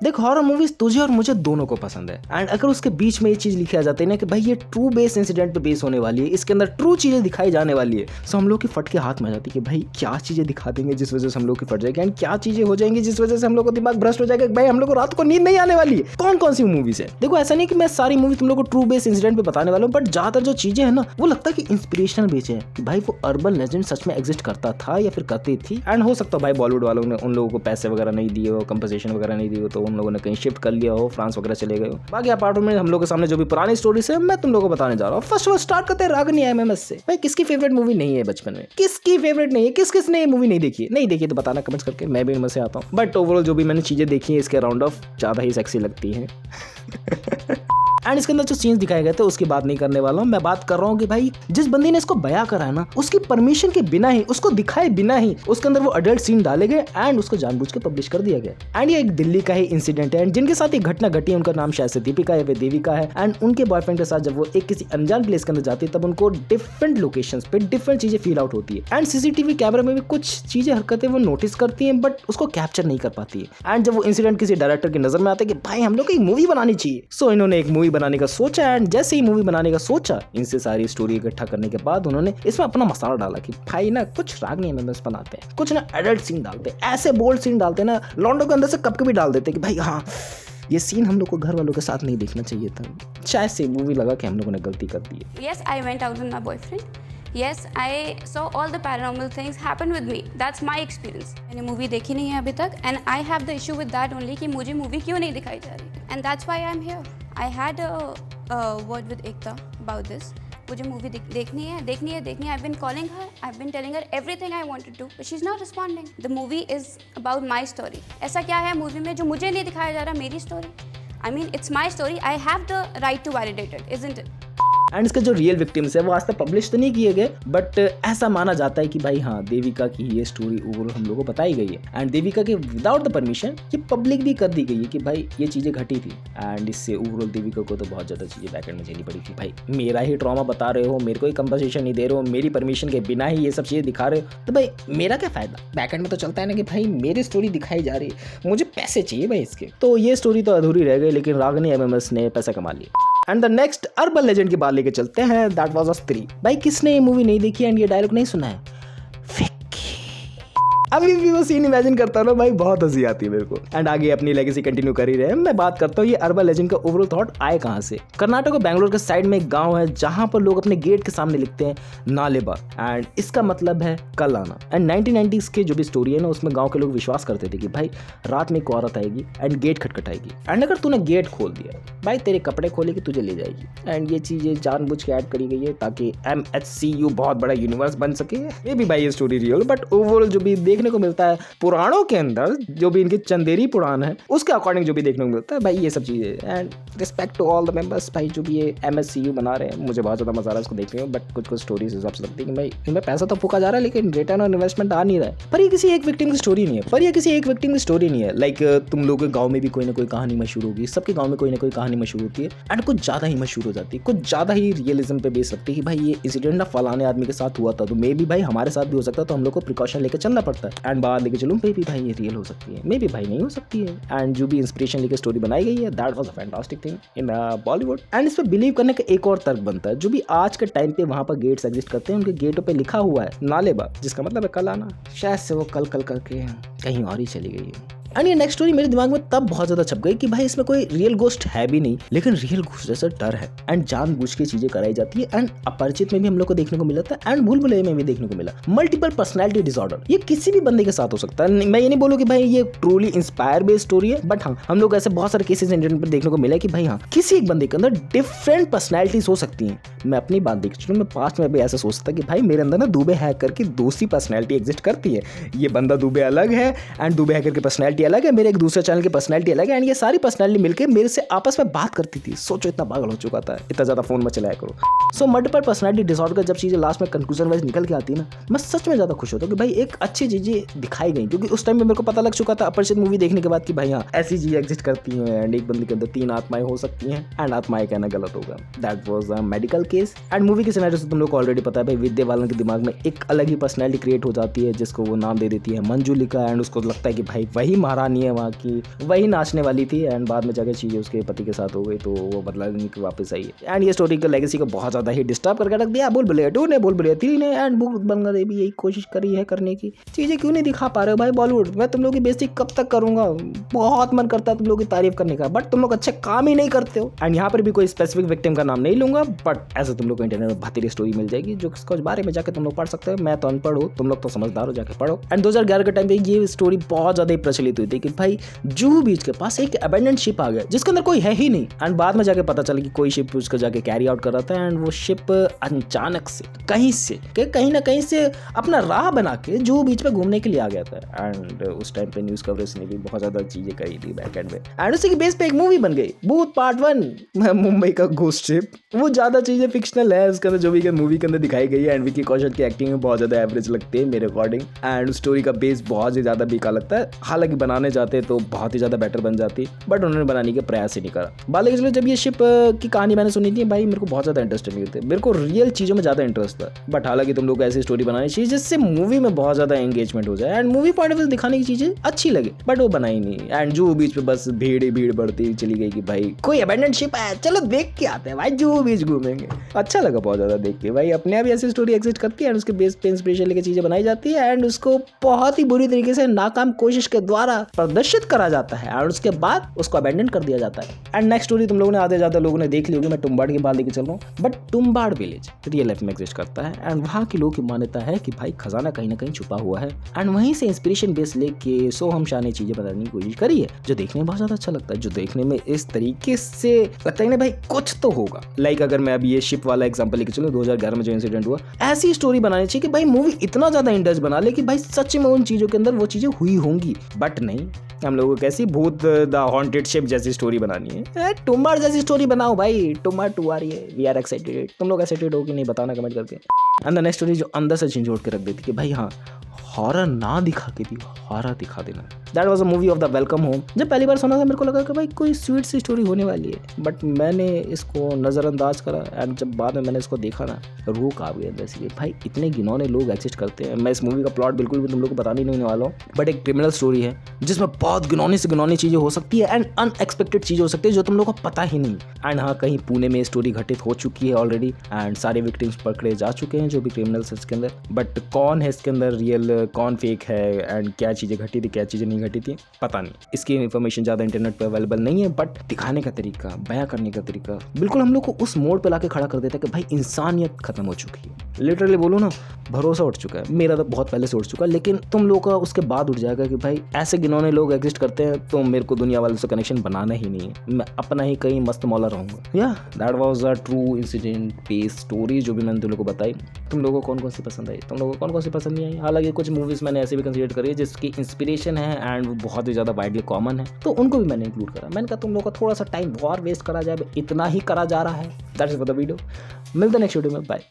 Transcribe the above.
देख horror movies तुझे और मुझे दोनों को पसंद है, एंड अगर उसके बीच में ये चीज लिखी आ जाती है ना कि भाई ये ट्रू बेस इंसिडेंट पे बेस होने वाली है, इसके अंदर ट्रू चीजें दिखाई जाने वाली है, तो हम लोग की फट के हाथ में आ जाती है कि भाई क्या चीजें दिखा देंगे जिस वजह से हम लोग की फट जाएगी, एंड क्या चीजें हो जाएंगी जिस वजह से हम लोग को दिमाग भ्रष्ट हो जाएगा कि भाई हम लोग को रात को नींद नहीं आने वाली है। कौन कौन सी मूवीज है? देखो ऐसा नहीं कि मैं सारी मूवी तुम लोग को ट्रू बेस इंसिडेंट पे बताने वाला हूँ, बट ज्यादातर जो चीजें हैं ना वो लगता है कि इंस्पिरेशनल बेस है कि भाई वो अर्बन लेजेंड सच में एग्जिस्ट करता था या फिर करती थी, एंड हो सकता है भाई बॉलीवुड वालों ने उन लोगों को पैसे वगैरह नहीं दिए हो, कंपनसेशन वगैरह नहीं दिए हो, तो उन लोगों ने कहीं शिफ्ट कर लिया हो, फ्रांस वगैरह चले गए हो। बाकी अपार्टमेंट में हम लोग के सामने जो भी पुरानी स्टोरीज है मैं तुम लोगों को बताने जा रहा हूँ। फर्स्ट ऑफ ऑल स्टार्ट करते हैं रागनी एमएमएस से। भाई किसकी फेवरेट मूवी नहीं है बचपन में? किसकी फेवरेट नहीं है? किस किस ने ये मूवी नहीं देखी है? नहीं देखी तो बताना कमेंट्स करके, मैं भी इनमें से आता हूँ। बट ओवरऑल जो भी मैंने चीजें देखी है इसके राउंड ऑफ ज्यादा ही सेक्सी लगती है। एंड इसके अंदर जो सीन्स दिखाए गए थे उसकी बात नहीं करने वाला हूँ, मैं बात कर रहा हूँ कि भाई जिस बंदी ने इसको बयां करा है ना उसकी परमिशन के बिना ही, उसको दिखाए बिना ही उसके अंदर वो अडल्ट सीन डाले गए एंड उसको जानबूझ के पब्लिश कर दिया गया। एंड ये एक दिल्ली का ही इंसिडेंट है, एंड जिनके साथ ये घटना घटी है उनका नाम शायद से दीपिका या फिर देविका है, एंड उनके बॉयफ्रेंड के साथ जब वो एक किसी अनजान प्लेस के अंदर जाती है तब उनको डिफरेंट लोकेशंस पे डिफरेंट चीजें फील आउट होती है, एंड सीसीटीवी कैमरा में भी कुछ चीजें हरकतें वो नोटिस करती हैं बट उसको कैप्चर नहीं कर पाती है। एंड जब वो इंसिडेंट किसी डायरेक्टर की नजर में आता है कि भाई हम लोग को एक मूवी बनानी चाहिए, सो इन्होंने एक मूवी बनाने का सोचा, एंड जैसे ही मूवी बनाने का सोचा इनसे सारी स्टोरी इकट्ठा करने के बाद उन्होंने इसमें अपना मसाला डाला कि भाई ना कुछ रागनी एमएमएस बनाते हैं, कुछ ना एडल्ट सीन डालते हैं, ऐसे बोल्ड सीन डालते हैं ना लॉन्डो के अंदर से कब कभी डाल देते हैं कि भाई हाँ ये सीन हम लोग को घर वालों के साथ नहीं देखना चाहिए था। शायद से मूवी लगा कि हम लोगों ने गलती कर दी है। Yes, I went out with my boyfriend. Yes, I saw all the paranormal things happen with me. That's my experience. मैंने मूवी देखी नहीं है अभी तक, and I have the issue with that only कि मुझे मूवी क्यों नहीं दिखाई जा रही, and that's why I'm here. I had a word with Ekta about this. मुझे मूवी देखनी है. I've been calling her. I've been telling her everything I wanted to, but she's not responding. The movie is about my story. ऐसा क्या है movie में जो मुझे नहीं दिखाया जा रहा? मेरी story. I mean, it's my story. I have the right to validate it, isn't it? And इसके जो रियल विक्टिम्स है वो आज तक पब्लिश तो नहीं किए गए, बट ऐसा माना जाता है कि भाई हाँ देविका की ये स्टोरी ओवरऑल हम लोगों को बताई गई है, एंड देविका के विदाउट द परमिशन ये पब्लिक भी कर दी गई है कि भाई ये चीजें घटी थी, एंड इससे ओवरऑल देविका को तो बहुत ज्यादा चीजें बैकएंड में झेलनी पड़ी थी। भाई मेरा ही ट्रॉमा बता रहे हो, मेरे को ही कंपनसेशन नहीं दे रहे हो, मेरी परमिशन के बिना ही ये सब चीजें दिखा रहे हो, तो भाई मेरा क्या फायदा? बैकएंड में तो चलता है ना कि भाई मेरी स्टोरी दिखाई जा रही है, मुझे पैसे चाहिए भाई इसके। तो ये स्टोरी तो अधूरी रह गई, लेकिन रागनी एमएमएस ने पैसा कमा लिया। And the next urban legend की बात लेके चलते हैं, दैट वाज अ स्त्री। भाई किसने ये मूवी नहीं देखी एंड ये डायलॉग नहीं सुना है? अभी भी वो सीन इमेजिन करता हूँ ना भाई बहुत हंसी आती है मेरे को। एंड आगे अपनी लेगेसी कंटिन्यू कर ही रहे हैं। मैं बात करता हूँ ये अर्बन लेजेंड का ओवरऑल थॉट आए कहाँ से। कर्नाटक और बैंगलोर के साइड में एक गांव है जहां पर लोग अपने गेट के सामने लिखते हैं नालेबा, एंड इसका मतलब है कल आना। एंड 1990s के जो भी स्टोरी है ना उसमें गाँव के लोग विश्वास करते थे कि भाई रात में एक औरत आएगी एंड गेट खटखटाएगी, एंड अगर तूने गेट खोल दिया भाई तेरे कपड़े खोलेगी तुझे ले जाएगी। एंड ये चीजें जानबूझ के ऐड करी गई है ताकि MHCU बहुत बड़ा यूनिवर्स बन सके। ये भी भाई ये स्टोरी रियल, बट ओवरऑल जो भी देखने को मिलता है पुराणों के अंदर, जो भी इनके चंदेरी पुराण है उसके अकॉर्डिंग जो भी देखने को मिलता है भाई ये सब चीजें। And respect to all the members भाई जो भी ये MHCU बना रहे हैं, मुझे बहुत ज्यादा मजा आ रहा है इसको देखने में। बट कुछ कुछ स्टोरीज हिसाब से लगती है कि भाई इनमें पैसा तो फूका जा रहा है लेकिन रिटर्न और इन्वेस्टमेंट आ नहीं रहा है। पर ये किसी एक विक्टिम की स्टोरी नहीं है, लाइक तुम लोगों के गाँव में भी कोई ना कोई कहानी मशहूर होगी, सबके गाँव में कोई ना कोई कहानी मशहूर होती है, एंड कुछ ज्यादा ही मशहूर हो जाती है, कुछ ज्यादा ही रियलिज्म पे बेस रखती है कि भाई ये इंसिडेंट ना फलाने आदमी के साथ हुआ था, तो मे भी भाई हमारे साथ भी हो सकता है, तो हम लोग को प्रिकॉशन लेकर चलना पड़ता है। एंड बात लेके चलूं मे भी भाई ये रियल हो सकती है, मे भी भाई नहीं हो सकती है। एंड जो भी इंस्पिरेशन लेकर स्टोरी बनाई गई है that was a fantastic thing in Bollywood. And इस पे बिलीव करने का एक और तर्क बनता है, जो भी आज के टाइम पे वहां पर गेट्स एग्जिस्ट करते हैं उनके गेटों पे लिखा हुआ है नालेबा, जिसका मतलब है कल आना। शायद से वो कल करके कहीं और ही चली गई है। एंड ये नेक्स्ट स्टोरी मेरे दिमाग में तब बहुत ज्यादा छप गई कि भाई इसमें कोई रियल गोस्ट है भी नहीं, लेकिन रियल गोस्ट जैसा डर है, एंड जानबूझ के चीजें कराई जाती है। एंड अपरिचित में भी हम लोग को देखने को मिला था, एंड भूल भुलैया में भी देखने को मिला। मल्टीपल पर्सनैलिटी डिसऑर्डर, ये किसी भी बंदे के साथ हो सकता है। मैं ये नहीं बोलूँ कि भाई ये ट्रूली इंस्पायर बेस्ड स्टोरी है, बट हाँ हम लोग ऐसे बहुत सारे केसेस इंटरनेट पर देखने को मिला कि भाई हाँ किसी एक बंदे के अंदर डिफरेंट पर्सनैलिटीज हो सकती हैं। मैं अपनी बात देख चुका हूँ, मैं पास्ट में भी ऐसा सोचता कि भाई मेरे अंदर ना दुबे हैकर की दूसरी पर्सनैलिटी एग्जिस्ट करती है। ये बंदा दुबे अलग है एंड दुबे हैकर की पर्सनैलिटी अलग है, मेरे एक दूसरे चैनल की पर्सनैलिटी अलग है, एंड ये सारी पर्सनैलिटी मिलकर मेरे से आपस में बात करती थी। सोचो इतना पागल हो चुका था, इतना ज्यादा फोन में चलाया करो। सो मल्टीपल पर्सनैलिटी डिसऑर्डर का जब चीजें लास्ट में कंक्लूजन वाइज निकल के आती है ना, मैं सच में ज्यादा खुश होता हूँ कि भाई एक अच्छी चीजें दिखाई गई, क्योंकि उस टाइम में मेरे को पता लग चुका था अपरिचित मूवी देखने के बाद कि भाई हाँ ऐसी चीजें एग्जिस्ट करती हैं, एंड एक बंदे के अंदर 3 आत्माएं हो सकती हैं, एंड आत्माएं कहना गलत होगा। That was a medical case. And movie के सिनेरियो से तुम लोग को ऑलरेडी पता है भाई विद्या बालन के दिमाग में एक अलग ही पर्सनैलिटी क्रिएट हो जाती है, जिसको वो नाम दे देती है मंजुलिका, एंड उसको लगता है कि भाई वही महारानी है वहाँ की, वही नाचने वाली थी एंड बाद में जाकर चीज़ें उसके पति के साथ हो गई, तो वो बदला लेने के वापस आई है। एंड ये स्टोरी का लेगेसी को बहुत ज़्यादा ही डिस्टर्ब करके रख दिया। भूल-भुलैया 2 ने, भूल-भुलैया 3 ने एंड भूत बंगला देवी यही कोशिश करी है करने की। चीज़ें क्यों नहीं दिखा पा रहे हो भाई बॉलीवुड? मैं तुम लोग की बेइज्जती कब तक करूँगा? बहुत मन करता है तुम लोग की तारीफ करने का, बट तुम लोग अच्छे काम ही नहीं करते हो। एंड यहाँ पर भी कोई स्पेसिफिक विक्टिम का नाम नहीं लूंगा, बट ऐसे तुम लोग को इंटरनेट में बहतरीन स्टोरी मिल जाएगी जो उसके बारे में जाकर तुम लोग पढ़ सकते हो। मैं तो अनपढ़ हूँ, तुम लोग तो समझदार हो, जाके पढ़ो। एंड 2011 के टाइम पे ये स्टोरी बहुत ज़्यादा प्रचलित हुई थी कि भाई जुहू बीच के पास एक अबेंडेंट शिप आ गया जिसके अंदर कोई है ही नहीं। एंड बाद में जाके पता चला कि कोई शिप उसको जाके कैरी आउट कर रहा था एंड वो शिप अचानक से कहीं ना कहीं से अपना राह बना के जुहू बीच पे घूमने के लिए आ गया था। एंड उस टाइम पे न्यूज़ कवरेज ने भी बहुत ज़्यादा चीज़ें करी थी बैक एंड में। एंड उसी के बेस पे एक मूवी बन गई भूत पार्ट 1 मुंबई का घोस्ट शिप। वो ज़्यादा चीज़ें फिक्शनल है उसके अंदर, जो भी मूवी के अंदर दिखाई गई है। एंड विकी कौशल की एक्टिंग में बहुत ज़्यादा एवरेज लगती है मेरे अकॉर्डिंग। एंड स्टोरी का बेस बहुत ही ज़्यादा बेकार लगता है, हालांकि बनाने जाते तो बहुत ही ज़्यादा बेटर बन जाती, बट उन्होंने बनाने के प्रयास ही नहीं करा। बात लेकिन जब ये शिप की कहानी मैंने सुनी थी भाई, मेरे को बहुत ज़्यादा इंटरेस्ट नहीं होते, मेरे को रियल चीज़ों में ज़्यादा इंटरेस्ट था। बट हालांकि तुम लोग को ऐसी स्टोरी बनानी चाहिए जिससे मूवी में बहुत ज़्यादा एंगेजमेंट हो जाए and movie point of view दिखाने की चीज़ें अच्छी लगे, बट वो बनाई नहीं। एंड जुहू बीच पे बस भीड़ ही भीड़ बढ़ती चली गई कि भाई कोई अबेंडेंट शिप है, चलो देख के आते हैं भाई, जुहू बीच घूमेंगे। अच्छा लगा बहुत ज़्यादा देख के भाई, अपने आप ऐसी स्टोरी एग्जिस्ट करती है एंड उसके बेस पे इंस्पिरेशन लेके चीज़ें बनाई जाती है एंड उसको बहुत ही बुरी तरीके से नाकाम कोशिश के द्वारा प्रदर्शित करा जाता है और उसके बाद उसको अबेंडन कर दिया जाता है। एंड नेक्स्ट स्टोरी तुम लोगों ने आधे ज़्यादा लोगों ने देख ली होगी, मैं तुम्बाड़ की बात लेके चल रहा हूँ। But Tumbbad village real life में एग्जिस्ट करता है एंड वहाँ के लोगों की मान्यता है कि भाई खजाना कहीं ना कहीं छुपा हुआ है एंड वहीं से इंस्पिरेशन बेस लेके सोहम शाह ने चीज़ें बताने की कोशिश करी है, जो देखने में बहुत ज़्यादा अच्छा लगता है, जो देखने में इस तरीके से लगता है ना भाई कुछ तो होगा। लाइक अगर मैं अभी ये शिप वाला एग्जांपल लेके चलूं, 2011 में जो इंसिडेंट हुआ, ऐसी स्टोरी बनानी चाहिए कि भाई मूवी इतना ज़्यादा इंटरेस्ट बना ले कि भाई सच में उन चीज़ों के अंदर वो चीज़ें हुई होंगी। बट नहीं, हम लोगों को कैसी भूत द हॉन्टेड शिप जैसी स्टोरी बनानी है। तुम्बाड़ जैसी स्टोरी बनाओ भाई, तुम्बाड़ 2 आ रही है, वी आर एक्साइटेड। तुम लोग एक्साइटेड हो कि नहीं बताना कमेंट करके। एंड द नेक्स्ट स्टोरी जो अंदर से झिंझोड़ के रख देती कि भाई हाँ हॉरर ना दिखा के भी हॉरर दिखा देना। That was a movie of the welcome home. जब पहली बार सुना था मेरे को लगा कि भाई कोई स्वीट सी स्टोरी होने वाली है, बट मैंने इसको नज़रअंदाज करा एंड जब बाद में मैंने इसको देखा ना, रूह काँप गया जैसे कि भाई इतने घिनौने लोग एग्जिस्ट करते हैं। मैं इस मूवी का प्लॉट बिल्कुल भी तुम लोग को बताने नहीं वाला हूँ, बट एक क्रिमिनल स्टोरी है जिसमें बहुत घिनौनी से घिनौनी चीज़ें हो सकती है एंड अनएक्सपेक्टेड चीज़ें हो सकती है जो तुम लोग को पता ही नहीं। एंड हाँ, कहीं पुणे में स्टोरी घटित हो चुकी है ऑलरेडी एंड सारे विक्टिम्स पकड़े जा चुके हैं जो भी क्रिमिनल्स इसके अंदर, बट कौन है इसके अंदर रियल, कौन फेक है एंड क्या चीज़ें घटी थी क्या चीज़ें नहीं घटी थी पता नहीं। इसकी इन्फॉर्मेशन ज़्यादा इंटरनेट पे अवेलेबल नहीं है, बट दिखाने का तरीका, बयां करने का तरीका बिल्कुल हम लोग को उस मोड पे लाके खड़ा कर देता है कि भाई इंसानियत खत्म हो चुकी है। लिटरली बोलो ना, भरोसा उठ चुका है, मेरा तो बहुत पहले से उठ चुका है, लेकिन तुम लोगों का उसके बाद उठ जाएगा कि भाई ऐसे गिनौने लोग एग्जिस्ट करते हैं तो मेरे को दुनिया वालों से कनेक्शन बनाना ही नहीं है, मैं अपना ही कहीं मस्त मौला रहूँगा। या that was a true incident based story जो भी मैंने तुम लोगों को बताई। तुम लोगों को कौन कौन सी पसंद आई, तुम लोगों को कौन कौन सी पसंद नहीं आई। हालांकि कुछ मूवीज़ मैंने ऐसे भी कंसीडर करी है जिसकी इंस्पिरेशन है एंड वो बहुत ही ज़्यादा वाइडली कॉमन है, तो उनको भी मैंने इंक्लूड करा। मैंने कहा तुम लोगों का थोड़ा सा टाइम और वेस्ट करा जाए, इतना ही करा जा रहा है। That's it for the video. मिलते नेक्स्ट वीडियो में, बाय।